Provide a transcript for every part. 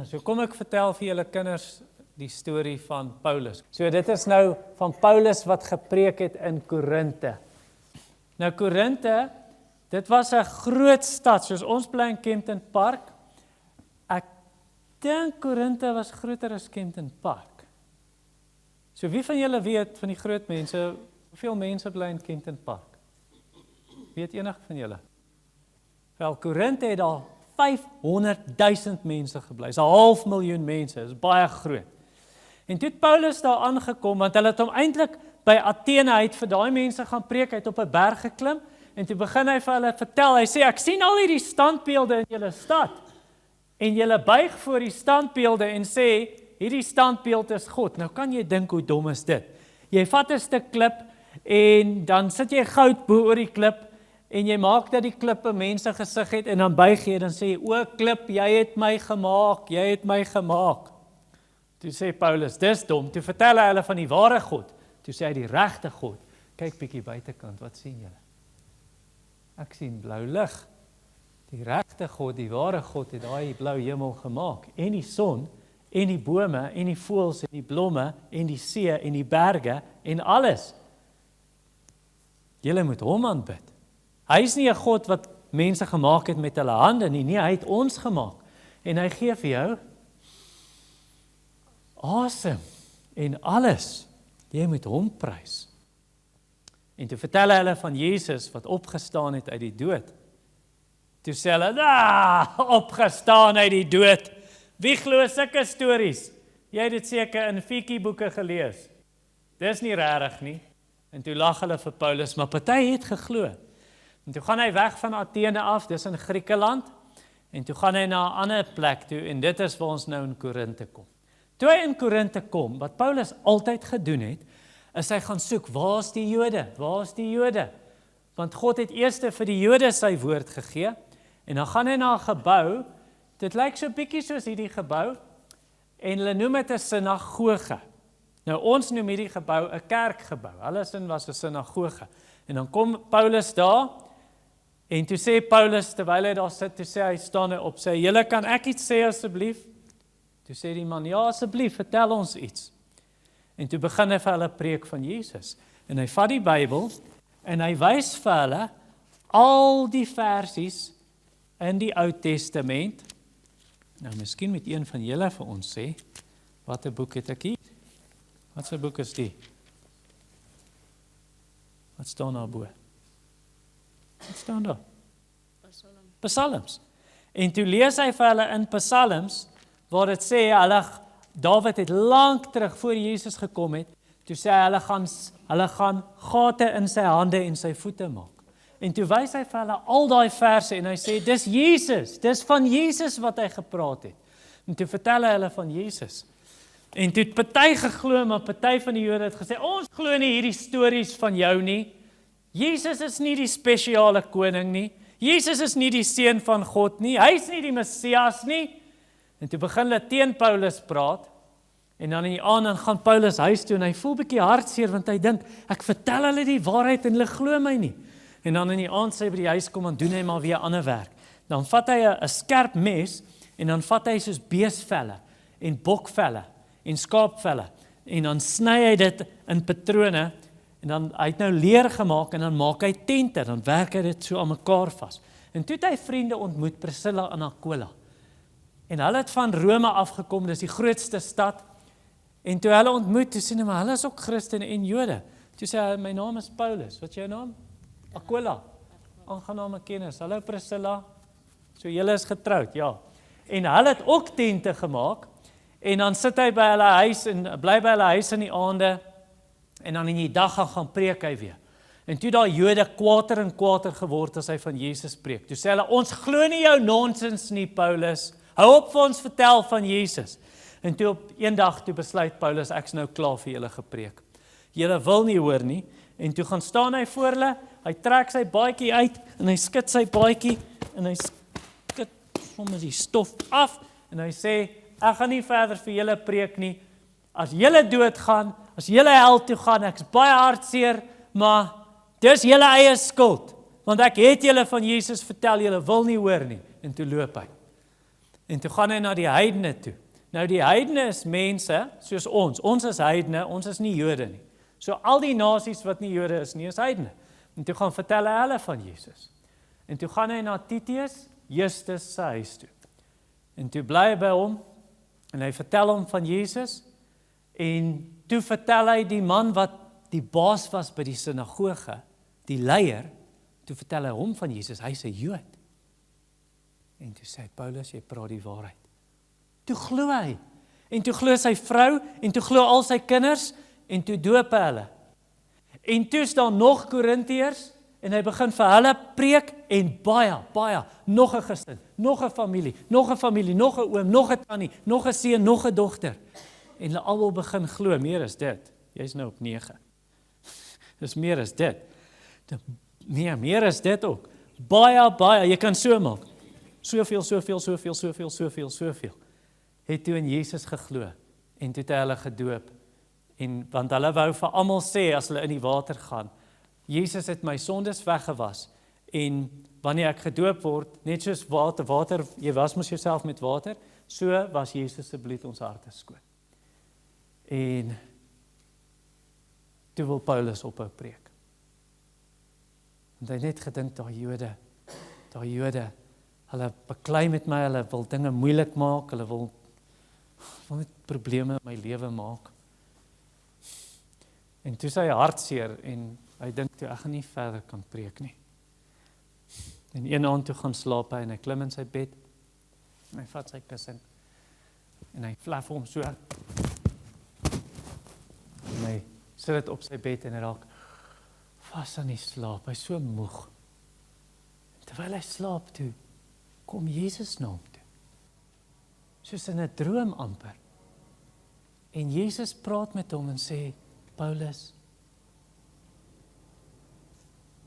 So kom ek vertel vir julle kinders die storie van Paulus. So dit is nou van Paulus wat gepreek het in Korinthe. Nou Korinthe, dit was 'n groot stad, soos ons bly in Kempton Park. Ek dink Korinthe was groter as Kempton Park. So wie van julle weet van die groot mense, hoeveel mense bly in Kempton Park? Weet enig van julle? Wel, Korinthe het daar 500.000 mense gebly. Dis 500.000 mense, dis baie groot. En toe het Paulus daar aangekom, want hulle het hom eintlik by Athene, hy het vir daai mense gaan preek, hy het op 'n berg geklim, en toe begin hy vir hulle vertel, hy sê, ek sien al hierdie standbeelde in julle stad, en julle buig voor die standbeelde en sê, hierdie standbeeld is God. Nou kan jy dink hoe dom is dit. Jy vat 'n stuk klip, en dan sit jy goud bo oor die klip, en jy maak dat die klip 'n mense gesig het, en dan buig jy, dan sê jy, o klip, jy het my gemaak, jy het my gemaak. Toe sê Paulus, dis dom, toe vertel hy hulle van die ware God, toe sê hy die regte God, kyk bietjie buitekant, wat sien julle? Ek sien blou lig, die regte God, die ware God het daai blou hemel gemaak, en die son, en die bome, en die voëls, en die blomme, en die see, en die berge, en alles. Julle moet hom aanbid. Hy is nie 'n God wat mense gemaak het met hulle hande nie, nee, hy het ons gemaak, en hy gee vir jou asem, en alles, jy moet hom prys. En toe vertel hulle van Jesus wat opgestaan het uit die dood. Toe sê hulle, opgestaan uit die dood. Wie glo sulke stories? Jy het dit seker in fikieboeke gelees. Dis nie regtig nie. En toe lag hulle vir Paulus, maar party het geglo. En toe gaan hy weg van Athene af, dis in Griekeland, en toe gaan hy na 'n ander plek toe, en dit is waar ons nou in Korinthe kom. Toe hy in Korinthe kom, wat Paulus altyd gedoen het, is hy gaan soek, waar is die Jode? Waar is die Jode? Want God het eers vir die Jode sy woord gegee, en dan gaan hy na 'n gebou, dit lyk so bietjie soos hierdie gebou, en hulle noem dit 'n sinagoge. Nou ons noem hierdie gebou 'n kerkgebou, hulle sin was 'n sinagoge. En dan kom Paulus daar, en toe sê Paulus, terwyl hy daar sit, toe sê hy, staan hy op, sê, julle kan ek iets sê asseblief? Toe sê die man, ja asseblief, vertel ons iets. En toe begin hy vir hulle preek van Jesus. En hy vat die Bybel, en hy wys vir hulle al die versies in die Ou Testament. Nou, miskien moet een van julle vir ons sê, wat 'n boek het ek hier? Wat 'n boek is die? Wat staan daar bo? Wat staan daar? Psalms. En toe lees hy vir hulle in Psalms, waar dit sê, Dawid het lank terug voor Jesus gekom het, toe sê hy, hulle gaan gate in sy hande en sy voete maak. En toe wys hy vir hulle al daai verse, en hy sê, dis Jesus, dis van Jesus wat hy gepraat het. En toe vertel hy hulle van Jesus. En toe het party geglo, maar party van die Jode het gesê, ons glo nie hierdie stories van jou nie. Jesus is nie die spesiale koning nie. Jesus is nie die seun van God nie. Hy is nie die Messias nie. En toe begin hulle teen Paulus praat, en dan in die aand dan gaan Paulus huis toe, en hy voel bietjie hartseer, want hy dink, ek vertel hulle die waarheid, en hulle glo my nie. En dan in die aand sê hy by die huis kom, en doen hy maar weer ander werk. Dan vat hy 'n skerp mes, en dan vat hy soos beesvelle, en bokvelle, en skaapvelle, en dan sny hy dit in patrone, en dan, hy het nou leer gemaak, en dan maak hy tente, dan werk hy dit so aan mekaar vas. En toe het hy vriende ontmoet, Priscilla en Aquila, en hulle het van Rome afgekom, dis die grootste stad, en toe hulle ontmoet, toe sê hy, maar hulle is ook Christene en Jode. Toe sê hy, my naam is Paulus, wat is jou naam? Aquila, aangename kennis, hallo Priscilla, so julle is getroud, ja. En hulle het ook tente gemaak, en dan sit hy by hulle huis, en bly by hulle huis in die aande, en dan in die dag gaan preek hy weer. En toe daai Jode kwaader en kwaader geword as hy van Jesus preek. Toe sê hulle, ons glo nie jou nonsens nie, Paulus, hou op vir ons vertel van Jesus. En toe op een dag toe besluit Paulus, ek is nou klaar vir julle gepreek. Julle wil nie hoor nie, en toe gaan staan hy voor hulle, hy trek sy baadjie uit, en hy skud sy baadjie, en hy skud sommer die stof af, en hy sê, ek gaan nie verder vir julle preek nie, as julle doodgaan, as julle hel toe gaan, ek is baie hartseer, maar dis julle eie skuld, want ek het julle van Jesus vertel, julle wil nie hoor nie, en toe loop hy. En toe gaan hy na die heidene toe. Nou die heidene is mense soos ons is heidene, ons is nie Jode nie. So al die nasies wat nie Jode is nie, is heidene. En toe gaan vertel hy hulle van Jesus. En toe gaan hy na Titius, Justus se huis toe. En toe bly hy by hom, en hy vertel hom van Jesus, en toe vertel hy die man wat die baas was by die sinagoge, die leier, toe vertel hy hom van Jesus, hy's 'n Jood. En toe sê Paulus, jy praat die waarheid. Toe glo hy, en toe glo sy vrou, en toe glo al sy kinders, en toe doop hy hulle. En toe is daar nog Korintiërs, en hy begin vir hulle preek, en baie, nog 'n gesin, nog 'n familie, nog 'n oom, nog 'n tannie, nog 'n seun, nog 'n dogter. En hulle almal begin glo, meer as dit. Jy's nou op 9. Dis meer as dit. Nee, meer as dit ook. Baie, jy kan so maak. Soveel. Het toe in Jesus geglo, en toe het hy hulle gedoop. En want hulle wou vir almal sê, as hulle in die water gaan, Jesus het my sondes weggewas, en wanneer ek gedoop word, net soos water, jy was mos jouself met water, so was Jesus se bloed ons harte skoon. En toe wil Paulus ophou preek. Want hy het net gedink, daai Jode, hulle beklei met my, hulle wil dinge moeilik maak, hulle wil net probleme in my lewe maak. En toe is hy hartseer, en hy dink toe, ek gaan nie verder kan preek nie. En een aand toe gaan slaap hy, en hy klim in sy bed, en hy vat sy kussing, en hy flaf hom so, en hy sit dit op sy bed, en hy raak vas aan die slaap, hy is so moeg. En terwyl hy slaap toe, kom Jesus na hom toe, soos in 'n droom amper. En Jesus praat met hom en sê, Paulus,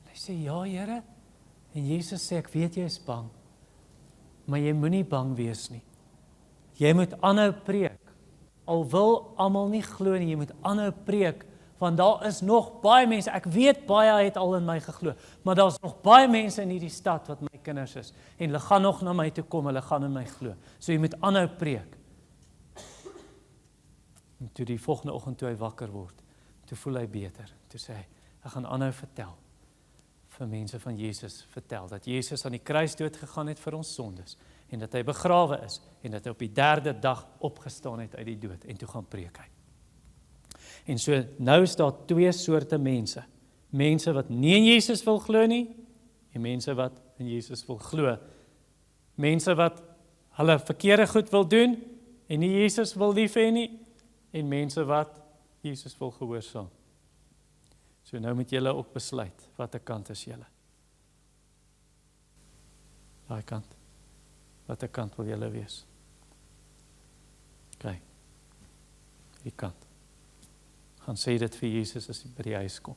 en hy sê, ja Here, en Jesus sê, ek weet jy is bang, maar jy moenie bang wees nie. Jy moet aanhou preek, al wil almal nie glo nie, jy moet aanhou preek, want daar is nog baie mense, ek weet baie het al in my geglo, maar daar is nog baie mense in hierdie stad wat my kinders is, en hulle gaan nog na my toe kom, hulle gaan in my glo, so jy moet aanhou preek. En toe die volgende oggend toe hy wakker word, toe voel hy beter, toe sê hy, ek gaan aanhou vertel, vir mense van Jesus vertel, dat Jesus aan die kruis dood gegaan het vir ons sondes, en dat hy begrawe is, en dat hy op die 3de dag opgestaan het uit die dood, en toe gaan preek hy. En so, nou is daar 2 soorte mense. Mense wat nie in Jesus wil glo nie, en mense wat in Jesus wil glo. Mense wat hulle verkeerde goed wil doen, en nie Jesus wil lief hê nie, en mense wat Jesus wil gehoorsaam. So nou moet julle ook besluit, watter kant is julle? Daai kant. Watter kant wil julle wees? Die kant. Gaan sê dit vir Jesus as hy by die huis kom.